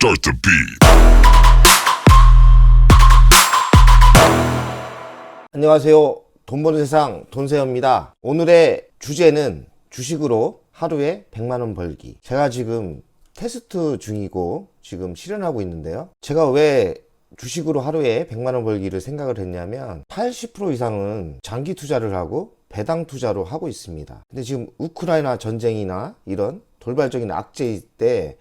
Start the beat. 안녕하세요. 돈 버는 세상 돈세어입니다. 오늘의 주제는 주식으로 하루에 100만원 벌기. 제가 지금 테스트 중이고 지금 실현하고 있는데요. 제가 왜 주식으로 하루에 100만원 벌기를 생각을 했냐면 80% 이상은 장기 투자를 하고 배당 투자로 하고 있습니다. 근데 지금 우크라이나 전쟁이나 이런 돌발적인 악재일 때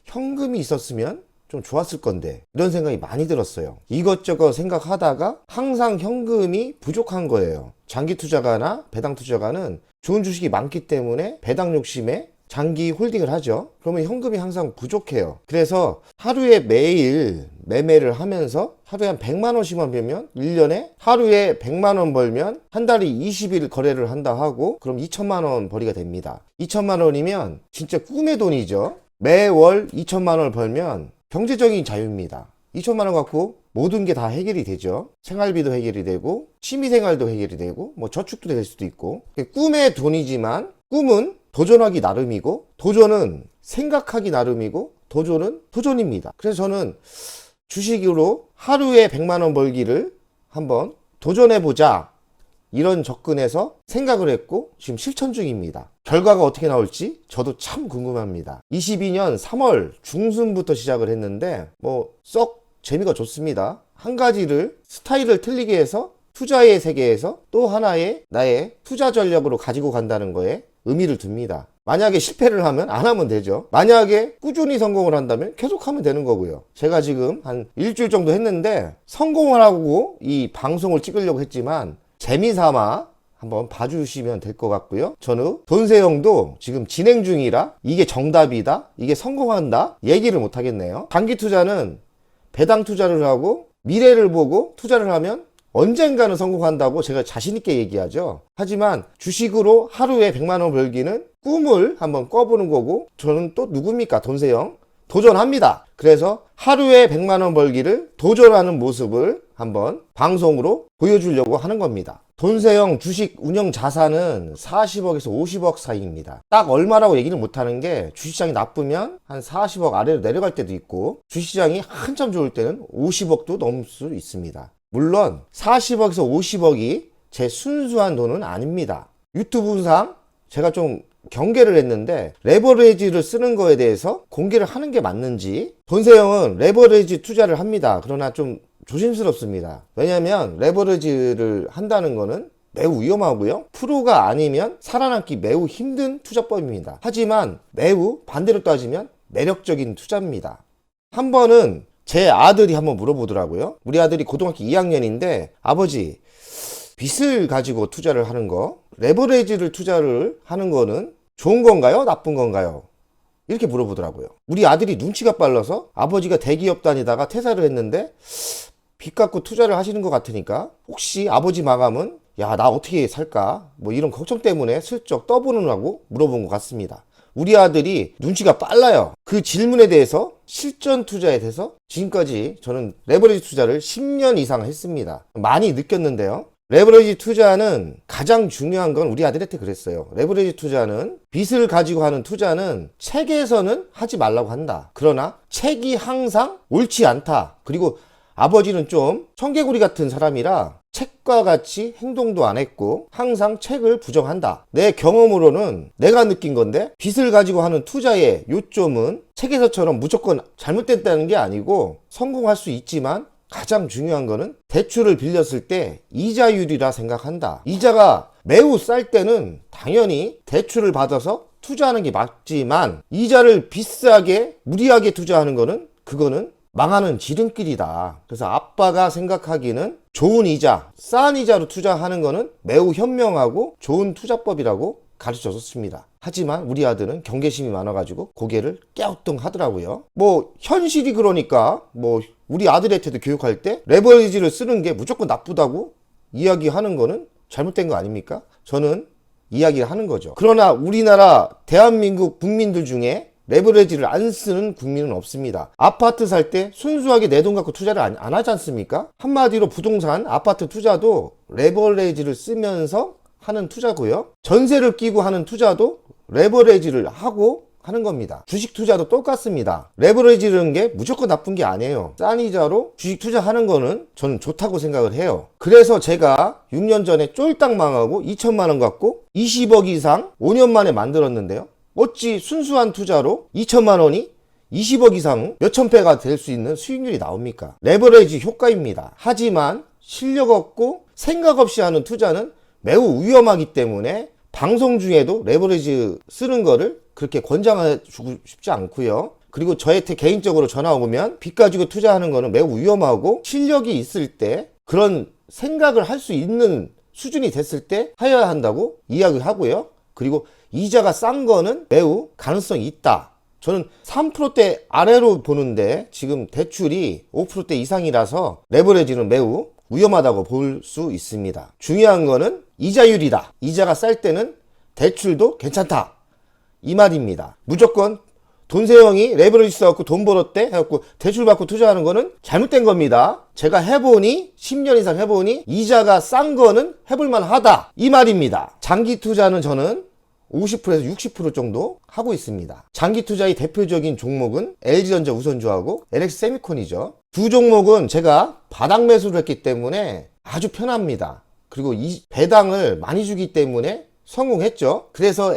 현금이 있었으면 좀 좋았을 건데 이런 생각이 많이 들었어요. 이것저것 생각하다가 항상 현금이 부족한 거예요. 장기 투자가나 배당 투자가는 좋은 주식이 많기 때문에 배당 욕심에 장기 홀딩을 하죠. 그러면 현금이 항상 부족해요. 그래서 하루에 매일 매매를 하면서 하루에 한 100만 원씩만 벌면 1년에 하루에 100만 원 벌면 한 달에 20일 거래를 한다 하고 그럼 2천만 원 벌이가 됩니다. 2천만 원이면 진짜 꿈의 돈이죠. 매월 2천만 원을 벌면 경제적인 자유입니다. 2천만 원 갖고 모든 게 다 해결이 되죠. 생활비도 해결이 되고 취미생활도 해결이 되고 뭐 저축도 될 수도 있고 꿈의 돈이지만 꿈은 도전하기 나름이고 도전은 생각하기 나름이고 도전은 도전입니다. 그래서 저는 주식으로 하루에 100만 원 벌기를 한번 도전해보자 이런 접근해서 생각을 했고 지금 실천 중입니다. 결과가 어떻게 나올지 저도 참 궁금합니다. 22년 3월 중순부터 시작을 했는데 뭐 썩 재미가 좋습니다. 한 가지를 스타일을 틀리게 해서 투자의 세계에서 또 하나의 나의 투자 전략으로 가지고 간다는 거에 의미를 둡니다. 만약에 실패를 하면 안 하면 되죠. 만약에 꾸준히 성공을 한다면 계속 하면 되는 거고요. 제가 지금 한 일주일 정도 했는데 성공을 하고 이 방송을 찍으려고 했지만 재미삼아 한번 봐주시면 될 것 같고요. 저는 돈세형도 지금 진행 중이라 이게 정답이다, 이게 성공한다 얘기를 못 하겠네요. 단기 투자는 배당 투자를 하고 미래를 보고 투자를 하면 언젠가는 성공한다고 제가 자신있게 얘기하죠. 하지만 주식으로 하루에 100만 원 벌기는 꿈을 한번 꿔보는 거고 저는 또 누굽니까? 돈세형 도전합니다. 그래서 하루에 100만 원 벌기를 도전하는 모습을 한번 방송으로 보여주려고 하는 겁니다. 돈세형 주식 운영 자산은 40억에서 50억 사이입니다. 딱 얼마라고 얘기를 못하는 게 주식시장이 나쁘면 한 40억 아래로 내려갈 때도 있고 주식시장이 한참 좋을 때는 50억도 넘을 수 있습니다. 물론 40억에서 50억이 제 순수한 돈은 아닙니다. 유튜브상 제가 좀 경계를 했는데 레버리지를 쓰는 거에 대해서 공개를 하는 게 맞는지 돈세형은 레버리지 투자를 합니다. 그러나 좀 조심스럽습니다. 왜냐하면 레버리지를 한다는 거는 매우 위험하고요. 프로가 아니면 살아남기 매우 힘든 투자법입니다. 하지만 매우 반대로 따지면 매력적인 투자입니다. 한 번은 제 아들이 한번 물어보더라고요. 우리 아들이 고등학교 2학년인데 아버지 빚을 가지고 투자를 하는 거 레버리지를 투자를 하는 거는 좋은 건가요? 나쁜 건가요? 이렇게 물어보더라고요. 우리 아들이 눈치가 빨라서 아버지가 대기업 다니다가 퇴사를 했는데 빚 갖고 투자를 하시는 것 같으니까 혹시 아버지 마감은 야, 나 어떻게 살까? 뭐 이런 걱정 때문에 슬쩍 떠보느라고 물어본 것 같습니다. 우리 아들이 눈치가 빨라요. 그 질문에 대해서 실전 투자에 대해서 지금까지 저는 레버리지 투자를 10년 이상 했습니다. 많이 느꼈는데요. 레버리지 투자는 가장 중요한 건 우리 아들한테 그랬어요. 레버리지 투자는 빚을 가지고 하는 투자는 책에서는 하지 말라고 한다. 그러나 책이 항상 옳지 않다. 그리고 아버지는 좀 청개구리 같은 사람이라 책과 같이 행동도 안 했고 항상 책을 부정한다. 내 경험으로는 내가 느낀 건데 빚을 가지고 하는 투자의 요점은 책에서처럼 무조건 잘못됐다는 게 아니고 성공할 수 있지만 가장 중요한 거는 대출을 빌렸을 때 이자율이라 생각한다. 이자가 매우 쌀 때는 당연히 대출을 받아서 투자하는 게 맞지만 이자를 비싸게 무리하게 투자하는 거는 그거는 망하는 지름길이다. 그래서 아빠가 생각하기는 좋은 이자, 싼 이자로 투자하는 거는 매우 현명하고 좋은 투자법이라고 가르쳐줬습니다. 하지만 우리 아들은 경계심이 많아가지고 고개를 깨우뚱하더라고요. 뭐 현실이 그러니까 뭐 우리 아들한테도 교육할 때 레버리지를 쓰는 게 무조건 나쁘다고 이야기하는 거는 잘못된 거 아닙니까? 저는 이야기를 하는 거죠. 그러나 우리나라 대한민국 국민들 중에 레버리지를 안 쓰는 국민은 없습니다. 아파트 살 때 순수하게 내 돈 갖고 투자를 안 하지 않습니까? 한마디로 부동산, 아파트 투자도 레버리지를 쓰면서 하는 투자고요. 전세를 끼고 하는 투자도 레버리지를 하고 하는 겁니다. 주식 투자도 똑같습니다. 레버리지라는 게 무조건 나쁜 게 아니에요. 싼 이자로 주식 투자하는 거는 저는 좋다고 생각을 해요. 그래서 제가 6년 전에 쫄딱 망하고 2천만 원 갖고 20억 이상 5년 만에 만들었는데요. 어찌 순수한 투자로 2천만 원이 20억 이상 몇천 배가 될 수 있는 수익률이 나옵니까? 레버리지 효과입니다. 하지만 실력 없고 생각 없이 하는 투자는 매우 위험하기 때문에 방송 중에도 레버리지 쓰는 거를 그렇게 권장해주고 싶지 않고요. 그리고 저한테 개인적으로 전화 오면 빚 가지고 투자하는 거는 매우 위험하고 실력이 있을 때 그런 생각을 할 수 있는 수준이 됐을 때 해야 한다고 이야기하고요. 그리고 이자가 싼 거는 매우 가능성이 있다. 저는 3%대 아래로 보는데 지금 대출이 5%대 이상이라서 레버리지는 매우 위험하다고 볼 수 있습니다. 중요한 거는 이자율이다. 이자가 쌀 때는 대출도 괜찮다. 이 말입니다. 무조건 돈세형이 레버리지 써갖고 돈 벌었대 해갖고 대출 받고 투자하는 거는 잘못된 겁니다. 제가 해보니 10년 이상 해보니 이자가 싼 거는 해볼만 하다. 이 말입니다. 장기 투자는 저는 50%에서 60% 정도 하고 있습니다. 장기 투자의 대표적인 종목은 LG전자 우선주하고 LX세미콘이죠. 두 종목은 제가 바닥 매수를 했기 때문에 아주 편합니다. 그리고 이 배당을 많이 주기 때문에 성공했죠. 그래서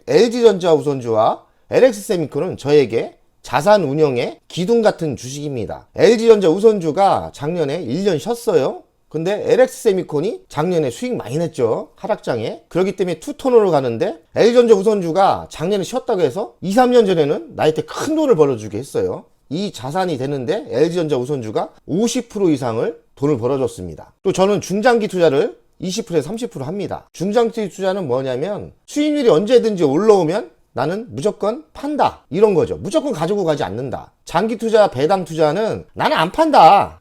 LG전자 우선주와 LX세미콘은 저에게 자산 운영의 기둥 같은 주식입니다. LG전자 우선주가 작년에 1년 쉬었어요. 근데 LX세미콘이 작년에 수익 많이 냈죠. 하락장에. 그렇기 때문에 투톤으로 가는데 LG전자 우선주가 작년에 쉬었다고 해서 2, 3년 전에는 나한테 큰 돈을 벌어주게 했어요. 이 자산이 되는데 LG전자 우선주가 50% 이상을 돈을 벌어줬습니다. 또 저는 중장기 투자를 20%에서 30% 합니다. 중장기 투자는 뭐냐면 수익률이 언제든지 올라오면 나는 무조건 판다. 이런 거죠. 무조건 가지고 가지 않는다. 장기 투자, 배당 투자는 나는 안 판다.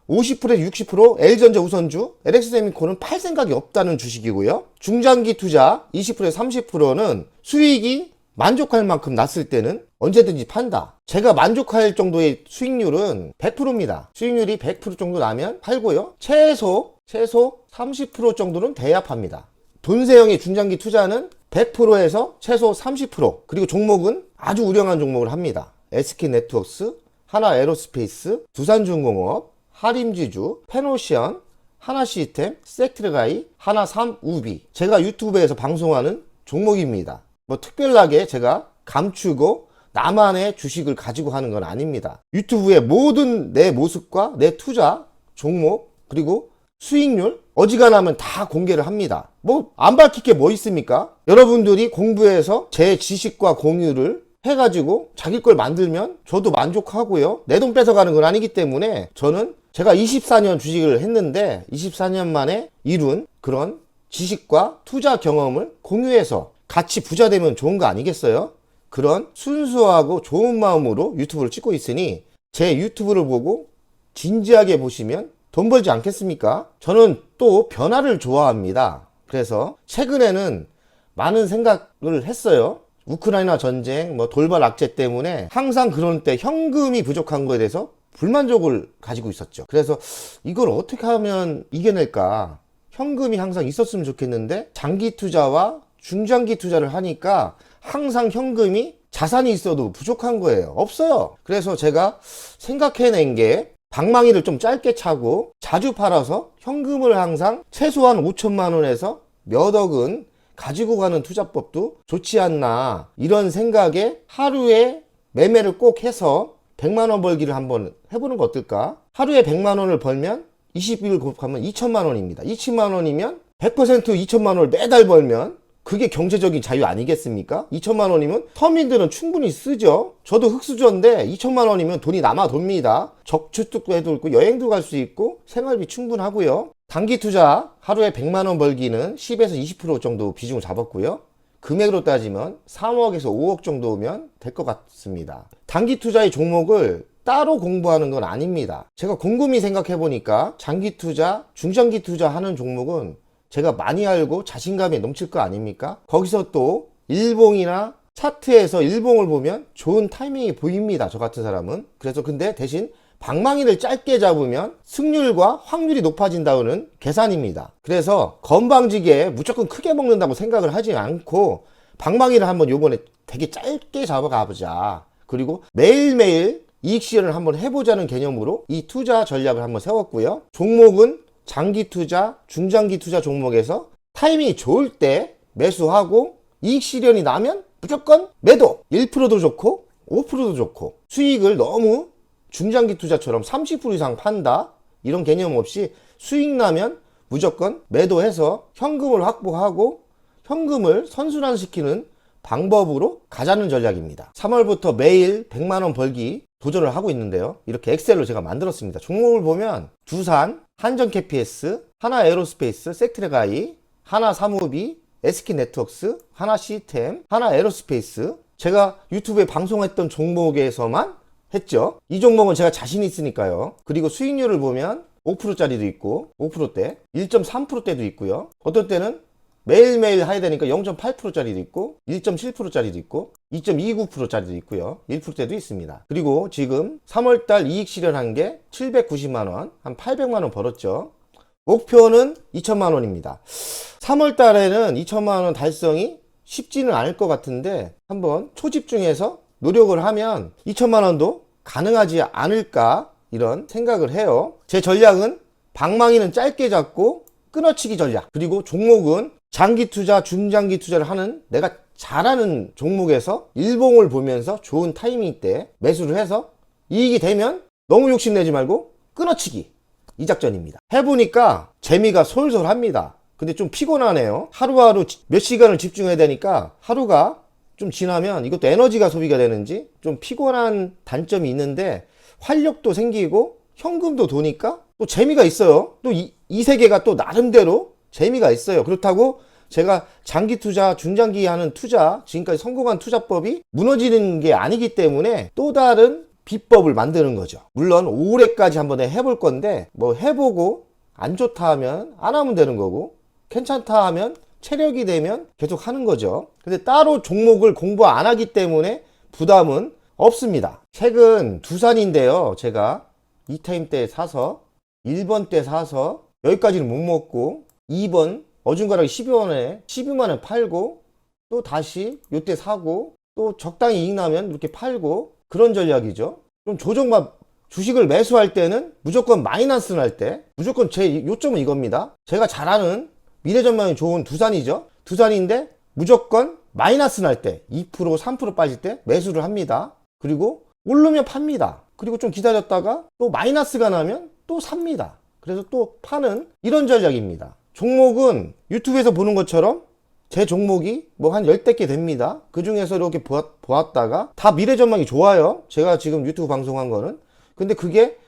50%에서 60% LG전자 우선주, LX세미콘은 팔 생각이 없다는 주식이고요. 중장기 투자 20%에서 30%는 수익이 만족할 만큼 났을 때는 언제든지 판다. 제가 만족할 정도의 수익률은 100%입니다. 수익률이 100% 정도 나면 팔고요. 최소 30% 정도는 돼야 팝니다. 돈세형의 중장기 투자는 100%에서 최소 30%, 그리고 종목은 아주 우량한 종목을 합니다. SK네트워크스, 하나에로스페이스, 두산중공업, 하림지주, 페노시언, 하나시스템, 섹트르가이, 하나삼우비. 제가 유튜브에서 방송하는 종목입니다. 뭐 특별하게 제가 감추고 나만의 주식을 가지고 하는 건 아닙니다. 유튜브에 모든 내 모습과 내 투자, 종목, 그리고 수익률 어지간하면 다 공개를 합니다. 뭐 안 밝힐 게 뭐 있습니까? 여러분들이 공부해서 제 지식과 공유를 해가지고 자기 걸 만들면 저도 만족하고요. 내 돈 뺏어가는 건 아니기 때문에 저는 제가 24년 주식을 했는데 24년 만에 이룬 그런 지식과 투자 경험을 공유해서 같이 부자 되면 좋은 거 아니겠어요? 그런 순수하고 좋은 마음으로 유튜브를 찍고 있으니 제 유튜브를 보고 진지하게 보시면 돈 벌지 않겠습니까? 저는 또 변화를 좋아합니다. 그래서 최근에는 많은 생각을 했어요. 우크라이나 전쟁, 돌발 악재 때문에 항상 그런 때 현금이 부족한 거에 대해서 불만족을 가지고 있었죠. 그래서 이걸 어떻게 하면 이겨낼까? 현금이 항상 있었으면 좋겠는데 장기 투자와 중장기 투자를 하니까 항상 현금이 자산이 있어도 부족한 거예요. 없어요. 그래서 제가 생각해낸 게 방망이를 좀 짧게 차고 자주 팔아서 현금을 항상 최소한 5천만 원에서 몇 억은 가지고 가는 투자법도 좋지 않나, 이런 생각에 하루에 매매를 꼭 해서 100만 원 벌기를 한번 해보는 거 어떨까? 하루에 100만 원을 벌면 20일 곱하면 2천만 원입니다. 2천만 원이면 100% 2천만 원을 매달 벌면 그게 경제적인 자유 아니겠습니까? 2천만 원이면 서민들은 충분히 쓰죠. 저도 흑수저인데 2천만 원이면 돈이 남아 돕니다. 저축도 해도 있고 여행도 갈 수 있고 생활비 충분하고요. 단기 투자 하루에 100만 원 벌기는 10에서 20% 정도 비중을 잡았고요. 금액으로 따지면 3억에서 5억 정도면 될 것 같습니다. 단기 투자의 종목을 따로 공부하는 건 아닙니다. 제가 곰곰이 생각해 보니까 장기 투자, 중장기 투자 하는 종목은 제가 많이 알고 자신감이 넘칠 거 아닙니까? 거기서 또 일봉이나 차트에서 일봉을 보면 좋은 타이밍이 보입니다. 저 같은 사람은. 그래서 근데 대신 방망이를 짧게 잡으면 승률과 확률이 높아진다는 계산입니다. 그래서 건방지게 무조건 크게 먹는다고 생각을 하지 않고 방망이를 한번 요번에 되게 짧게 잡아가 보자. 그리고 매일매일 이익 실현을 한번 해보자는 개념으로 이 투자 전략을 한번 세웠고요. 종목은 장기 투자, 중장기 투자 종목에서 타이밍이 좋을 때 매수하고 이익 실현이 나면 무조건 매도. 1%도 좋고 5%도 좋고 수익을 너무 중장기 투자처럼 30% 이상 판다 이런 개념 없이 수익 나면 무조건 매도해서 현금을 확보하고 현금을 선순환시키는 방법으로 가자는 전략입니다. 3월부터 매일 100만원 벌기 도전을 하고 있는데요. 이렇게 엑셀로 제가 만들었습니다. 종목을 보면 두산, 한전캐피에스, 하나에어로스페이스, 섹트레가이, 하나사무비, SK네트워크스, 하나시스템, 하나에어로스페이스. 제가 유튜브에 방송했던 종목에서만 했죠. 이 종목은 제가 자신 있으니까요. 그리고 수익률을 보면 5%짜리도 있고 5%대, 1.3%대도 있고요. 어떤 때는 매일매일 해야 되니까 0.8%짜리도 있고 1.7%짜리도 있고 2.29%짜리도 있고요. 1%대도 있습니다. 그리고 지금 3월달 이익 실현한 게 790만원, 한 800만원 벌었죠. 목표는 2천만원입니다. 3월달에는 2천만원 달성이 쉽지는 않을 것 같은데 한번 초집중해서 노력을 하면 2천만원도 가능하지 않을까 이런 생각을 해요. 제 전략은 방망이는 짧게 잡고 끊어치기 전략, 그리고 종목은 장기 투자, 중장기 투자를 하는 내가 잘하는 종목에서 일봉을 보면서 좋은 타이밍 때 매수를 해서 이익이 되면 너무 욕심내지 말고 끊어치기, 이 작전입니다. 해보니까 재미가 솔솔합니다. 근데 좀 피곤하네요. 하루하루 몇 시간을 집중해야 되니까 하루가 좀 지나면 이것도 에너지가 소비가 되는지 좀 피곤한 단점이 있는데 활력도 생기고 현금도 도니까 또 재미가 있어요. 또 이 세계가 또 나름대로 재미가 있어요. 그렇다고 제가 장기 투자, 중장기 하는 투자, 지금까지 성공한 투자법이 무너지는 게 아니기 때문에 또 다른 비법을 만드는 거죠. 물론 올해까지 한번 해볼 건데 뭐 해보고 안 좋다 하면 안 하면 되는 거고 괜찮다 하면 체력이 되면 계속 하는 거죠. 근데 따로 종목을 공부 안 하기 때문에 부담은 없습니다. 최근 두산인데요. 제가 2타임 때 사서 1번 때 사서 여기까지는 못 먹고 2번 어중간하게 12원에 12만원 팔고 또 다시 요때 사고 또 적당히 이익 나면 이렇게 팔고 그런 전략이죠. 좀 조정만 주식을 매수할 때는 무조건 마이너스 날 때 무조건 제 요점은 이겁니다. 제가 잘 아는 미래 전망이 좋은 두산이죠. 두산인데 무조건 마이너스 날 때 2% 3% 빠질 때 매수를 합니다. 그리고 오르면 팝니다. 그리고 좀 기다렸다가 또 마이너스가 나면 또 삽니다. 그래서 또 파는 이런 전략입니다. 종목은 유튜브에서 보는 것처럼 제 종목이 뭐 한 10대 개 됩니다. 그 중에서 이렇게 보았다가 다 미래 전망이 좋아요. 제가 지금 유튜브 방송한 거는. 근데 그게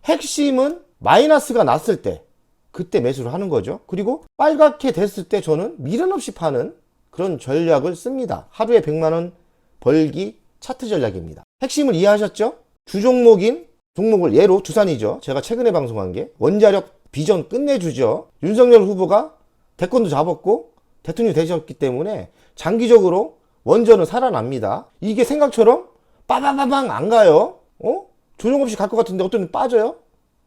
핵심은 마이너스가 났을 때 그때 매수를 하는 거죠. 그리고 빨갛게 됐을 때 저는 미련 없이 파는 그런 전략을 씁니다. 하루에 100만원 벌기 차트 전략입니다. 핵심을 이해하셨죠? 주종목인 종목을 예로 두산이죠. 제가 최근에 방송한 게 원자력 비전 끝내주죠. 윤석열 후보가 대권도 잡았고 대통령이 되셨기 때문에 장기적으로 원전은 살아납니다. 이게 생각처럼 빠바바방 안 가요. 조정 없이 갈 것 같은데 어떤 데 빠져요?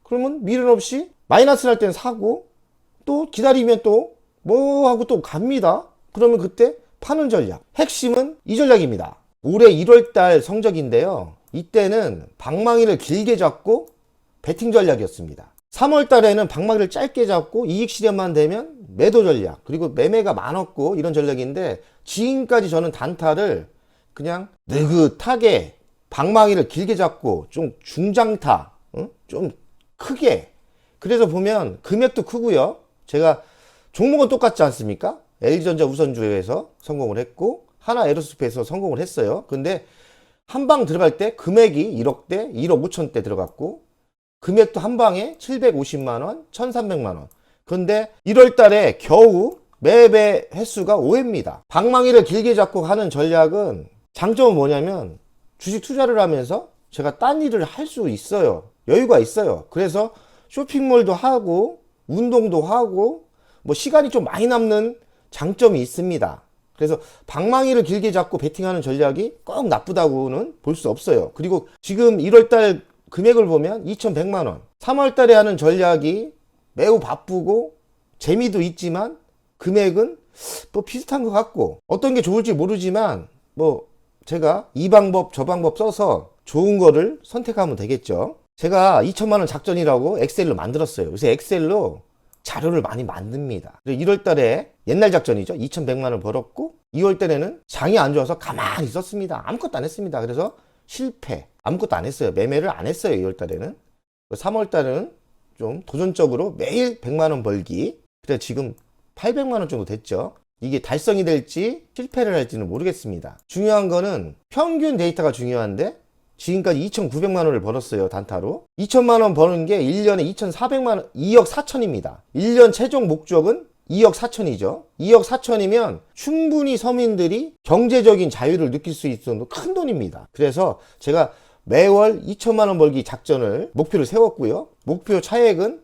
그러면 미련 없이 마이너스 날 때는 사고 또 기다리면 또 뭐 하고 또 갑니다. 그러면 그때 파는 전략. 핵심은 이 전략입니다. 올해 1월달 성적인데요. 이때는 방망이를 길게 잡고 베팅 전략이었습니다. 3월달에는 방망이를 짧게 잡고 이익 실현만 되면 매도 전략, 그리고 매매가 많았고 이런 전략인데 지금까지 저는 단타를 그냥 느긋하게 방망이를 길게 잡고 좀 중장타, 좀 크게. 그래서 보면 금액도 크고요. 제가 종목은 똑같지 않습니까? LG전자 우선주에서 성공을 했고 하나에어로스페이스에서 성공을 했어요. 근데 한 방 들어갈 때 금액이 1억대, 1억 5천대 들어갔고 금액도 한 방에 750만원, 1300만원. 근데 1월 달에 겨우 매매 횟수가 5회입니다. 방망이를 길게 잡고 하는 전략은 장점은 뭐냐면 주식 투자를 하면서 제가 딴 일을 할 수 있어요. 여유가 있어요. 그래서 쇼핑몰도 하고 운동도 하고 뭐 시간이 좀 많이 남는 장점이 있습니다. 그래서 방망이를 길게 잡고 베팅하는 전략이 꼭 나쁘다고는 볼 수 없어요. 그리고 지금 1월달 금액을 보면 2100만원. 3월달에 하는 전략이 매우 바쁘고 재미도 있지만 금액은 뭐 비슷한 것 같고, 어떤 게 좋을지 모르지만 뭐 제가 이 방법 저 방법 써서 좋은 거를 선택하면 되겠죠. 제가 2천만 원 작전이라고 엑셀로 만들었어요. 요새 엑셀로 자료를 많이 만듭니다. 1월 달에 옛날 작전이죠. 2,100만 원 벌었고 2월 달에는 장이 안 좋아서 가만히 있었습니다. 아무것도 안 했습니다. 그래서 실패. 아무것도 안 했어요. 매매를 안 했어요. 2월 달에는. 3월 달에는 좀 도전적으로 매일 100만 원 벌기. 그래 지금 800만 원 정도 됐죠. 이게 달성이 될지 실패를 할지는 모르겠습니다. 중요한 거는 평균 데이터가 중요한데 지금까지 2,900만 원을 벌었어요. 단타로. 2천만 원 버는 게 1년에 2,400만 원, 2억 4천입니다. 1년 최종 목적은 2억 4천이죠. 2억 4천이면 충분히 서민들이 경제적인 자유를 느낄 수 있을 정도 큰 돈입니다. 그래서 제가 매월 2천만 원 벌기 작전을 목표를 세웠고요. 목표 차액은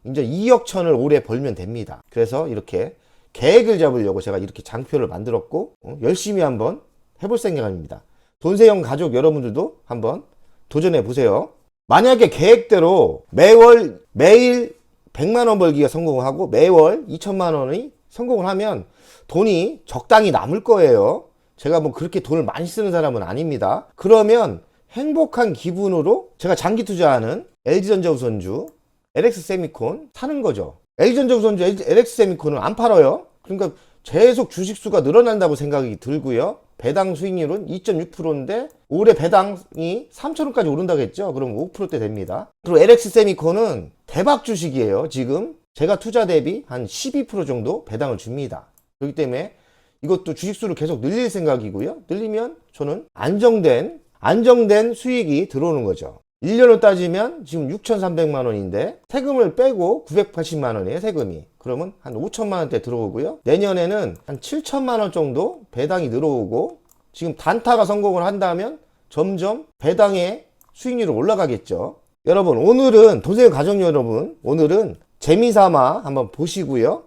이제 2억 천을 올해 벌면 됩니다. 그래서 이렇게 계획을 잡으려고 제가 이렇게 장표를 만들었고 열심히 한번 해볼 생각입니다. 돈세형 가족 여러분들도 한번 도전해 보세요. 만약에 계획대로 매일 100만 원 벌기가 성공하고 매월 2천만 원이 성공을 하면 돈이 적당히 남을 거예요. 제가 뭐 그렇게 돈을 많이 쓰는 사람은 아닙니다. 그러면 행복한 기분으로 제가 장기 투자하는 LG전자우선주, LX세미콘 사는 거죠. LG전자우선주, LX세미콘은 안 팔아요. 그러니까 계속 주식수가 늘어난다고 생각이 들고요. 배당 수익률은 2.6%인데 올해 배당이 3,000원까지 오른다고 했죠. 그럼 5%대 됩니다. 그리고 LX세미콘은 대박 주식이에요. 지금 제가 투자 대비 한 12% 정도 배당을 줍니다. 그렇기 때문에 이것도 주식수를 계속 늘릴 생각이고요. 늘리면 저는 안정된 수익이 들어오는 거죠. 1년을 따지면 지금 6,300만 원인데 세금을 빼고 980만 원이에요. 세금이. 그러면 한 5천만 원대 들어오고요. 내년에는 한 7천만 원 정도 배당이 늘어오고 지금 단타가 성공을 한다면 점점 배당의 수익률이 올라가겠죠. 여러분 오늘은 돈세형 가족 여러분 오늘은 재미삼아 한번 보시고요.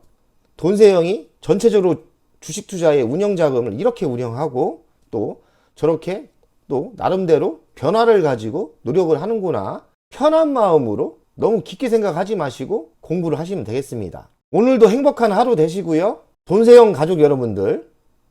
돈세형이 전체적으로 주식 투자의 운영 자금을 이렇게 운영하고 또 저렇게 또 나름대로 변화를 가지고 노력을 하는구나. 편한 마음으로 너무 깊게 생각하지 마시고 공부를 하시면 되겠습니다. 오늘도 행복한 하루 되시고요. 돈세형 가족 여러분들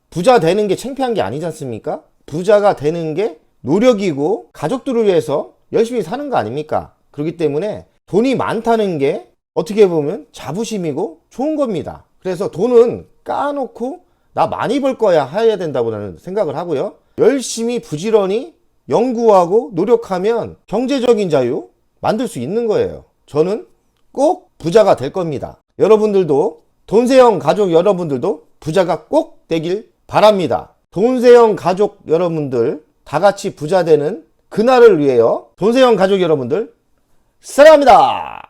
부자 되는 게 창피한 게 아니지 않습니까? 부자가 되는 게 노력이고 가족들을 위해서 열심히 사는 거 아닙니까? 그렇기 때문에 돈이 많다는 게 어떻게 보면 자부심이고 좋은 겁니다. 그래서 돈은 까놓고 나 많이 벌 거야 해야 된다고 나는 생각을 하고요. 열심히 부지런히 연구하고 노력하면 경제적인 자유 만들 수 있는 거예요. 저는 꼭 부자가 될 겁니다. 여러분들도 돈세형 가족 여러분들도 부자가 꼭 되길 바랍니다. 돈세형 가족 여러분들 다 같이 부자 되는 그날을 위하여 돈세형 가족 여러분들 사랑합니다.